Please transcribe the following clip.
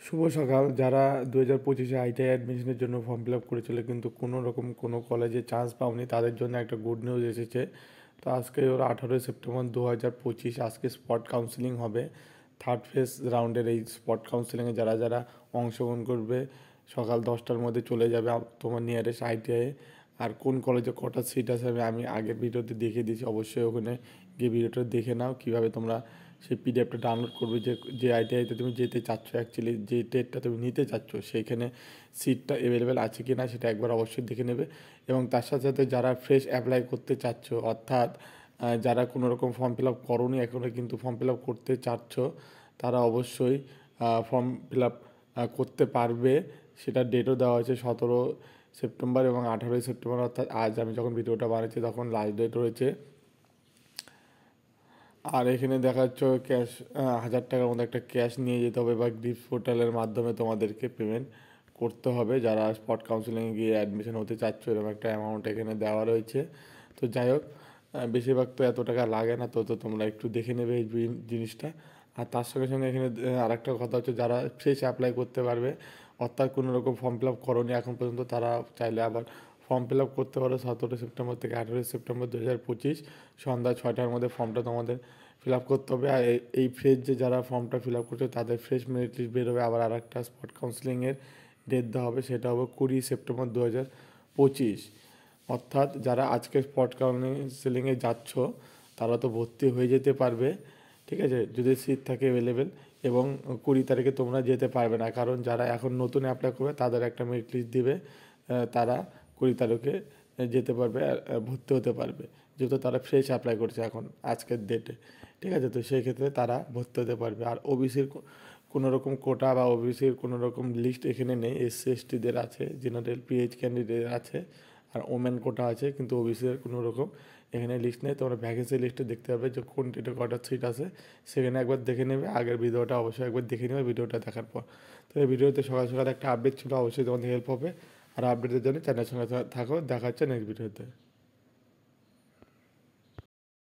শুভ সকাল। যারা 2025-এ আইটিআই অ্যাডমিশনের জন্য ফর্ম ফিল আপ করেছিল কিন্তু কোনো রকম কোনো কলেজে চান্স পাওনি, তাদের জন্য একটা গুড নিউজ এসেছে। তো আজকে ওরা 18 সেপ্টেম্বর 2025 আজকে স্পট কাউন্সিলিং হবে। থার্ড ফেজ রাউন্ডের এই স্পট কাউন্সিলিংয়ে যারা যারা অংশগ্রহণ করবে সকাল 10টার মধ্যে চলে যাবে তোমার নিয়ারেস্ট আইটিআইয়ে। আর কোন কলেজে কটা সিট আছে আমি আগের ভিডিওতে দেখিয়ে দিয়েছি, অবশ্যই ওখানে গিয়ে ভিডিওটা দেখে নাও কীভাবে তোমরা সেই পিডিএফটা ডাউনলোড করবে। যে আইটিআইতে তুমি যেতে চাচ্ছ, অ্যাকচুয়ালি যে টেটটা তুমি নিতে চাচ্ছ সেইখানে সিটটা অ্যাভেলেবেল আছে কি না সেটা একবার অবশ্যই দেখে নেবে। এবং তার সাথে সাথে যারা ফ্রেশ অ্যাপ্লাই করতে চাচ্ছ, অর্থাৎ যারা কোনো রকম ফর্ম ফিল আপ করোনি এখনও কিন্তু ফর্ম ফিল আপ করতে চাচ্ছ, তারা অবশ্যই ফর্ম ফিল আপ করতে পারবে। সেটা ডেটও দেওয়া হয়েছে 17 সেপ্টেম্বর এবং 18 সেপ্টেম্বর, অর্থাৎ আজ আমি যখন ভিডিওটা বানাচ্ছি তখন লাস্ট ডেট রয়েছে। আর এখানে দেখা যাচ্ছে ক্যাশ 1000 টাকার মতো একটা ক্যাশ নিয়ে যেতে হবে বা গ্রিপস পোর্টালের মাধ্যমে তোমাদেরকে পেমেন্ট করতে হবে। যারা স্পট কাউন্সিলিংয়ে গিয়ে অ্যাডমিশন হতে চাচ্ছ এরকম একটা অ্যামাউন্ট এখানে দেওয়া রয়েছে। তো যাই হোক, বেশিরভাগ তো এত টাকা লাগে না, তো তোমরা একটু দেখে নেবে এই জিনিসটা। আর তার সঙ্গে সঙ্গে এখানে আরেকটা কথা হচ্ছে, যারা ফ্রেশ অ্যাপ্লাই করতে পারবে, অর্থাৎ কোনো রকম ফর্ম ফিল আপ করোনি এখন পর্যন্ত, তারা চাইলে আবার ফর্ম ফিল আপ করতে পারো 17 সেপ্টেম্বর থেকে 18 সেপ্টেম্বর 2025 সন্ধ্যা 6টার মধ্যে ফর্মটা তোমাদের ফিল আপ করতে হবে। আর এই ফ্রেশ যে যারা ফর্মটা ফিল আপ করছে তাদের ফ্রেশ মেরিট লিস্ট বেরোবে। আবার আর একটা স্পট কাউন্সিলিংয়ের ডেট দেওয়া হবে, সেটা হবে 20 সেপ্টেম্বর 2025। অর্থাৎ যারা আজকে স্পট কাউন্সিলিংয়ে যাচ্ছ তারা তো ভর্তি হয়ে যেতে পারবে, ঠিক আছে, যদি সিট থাকে অ্যাভেলেবেল। এবং 20 তারিখে তোমরা যেতে পারবে না, কারণ যারা এখন নতুন অ্যাপ্লাই করবে তাদের একটা মেরিট লিস্ট দিবে, তারা 20 তারিখে যেতে পারবে, ভর্তি হতে পারবে, যেহেতু তারা ফ্রেশ অ্যাপ্লাই করছে এখন আজকের ডেটে, ঠিক আছে। তো সেই ক্ষেত্রে তারা ভর্তি হতে পারবে। আর ওবিসির কোনো রকম কোটা বা ওবিসির কোনো রকম লিস্ট এখানে নেই। এসসি এসটিদের আছে, জেনারেল পিএইচ ক্যান্ডিডেট আছে, আর ওমেন কোটা আছে, কিন্তু ওবিসির কোনো রকম এখানে লিস্ট নেই। তোমরা ভ্যাকেন্সি লিস্টে দেখতে পাবে যে কোন ডেটে কটা সিট আছে, সেখানে একবার দেখে নেবে। আগের ভিডিওটা অবশ্যই একবার দেখে নেবে ভিডিওটা দেখার পর। তো এই ভিডিওতে সকাল সকাল একটা আপডেট ছিল, অবশ্যই তোমাদের হেল্প হবে। আর আপডেটের জন্য চ্যানেলের সঙ্গে থাকো। দেখা হচ্ছে নেক্সট ভিডিওতে।